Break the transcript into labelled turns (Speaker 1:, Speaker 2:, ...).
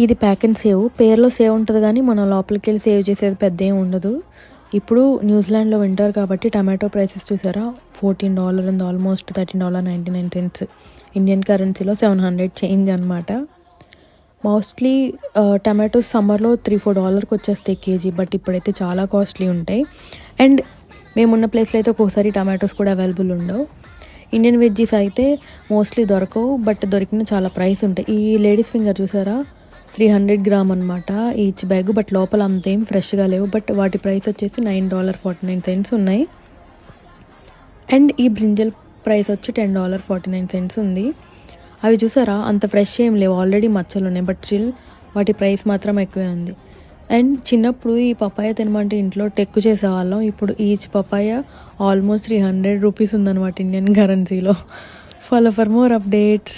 Speaker 1: ఇది pack and save. పేరులో save ఉంటుంది కానీ మనం లోపలికి వెళ్ళి సేవ్ చేసేది పెద్ద ఏం ఉండదు. ఇప్పుడు న్యూజిలాండ్లో వింటర్ కాబట్టి టమాటో ప్రైసెస్ చూసారా, $14 ఉంది, ఆల్మోస్ట్ $13.99 ఇండియన్ కరెన్సీలో 700 చేంజ్ అనమాట. మోస్ట్లీ టమాటోస్ సమ్మర్లో $3-4 వచ్చేస్తాయి కేజీ, బట్ ఇప్పుడైతే చాలా కాస్ట్లీ ఉంటాయి. అండ్ మేమున్న ప్లేస్లో అయితే ఒక్కోసారి టమాటోస్ కూడా అవైలబుల్ ఉండవు. ఇండియన్ వెజ్జీస్ అయితే మోస్ట్లీ దొరకవు, బట్ దొరికిన చాలా ప్రైస్ ఉంటాయి. ఈ లేడీస్ ఫింగర్ చూసారా, 300 గ్రామ్ అనమాట ఈచ్ బ్యాగ్, బట్ లోపల అంతేం ఫ్రెష్గా లేవు. బట్ వాటి ప్రైస్ వచ్చేసి $9.49 ఉన్నాయి. అండ్ ఈ బ్రింజల్ ప్రైస్ వచ్చి $10.49 ఉంది. అవి చూసారా, అంత ఫ్రెష్ ఏం లేవు, ఆల్రెడీ మచ్చలు ఉన్నాయి, బట్ స్టిల్ వాటి ప్రైస్ మాత్రం ఎక్కువే ఉంది. అండ్ చిన్నప్పుడు ఈ పపాయ తినమంటే ఇంట్లో టెక్కు చేసేవాళ్ళం. ఇప్పుడు ఈచ్ పపాయ ఆల్మోస్ట్ $300 ఉందన్నమాట ఇండియన్ కరెన్సీలో. For more updates.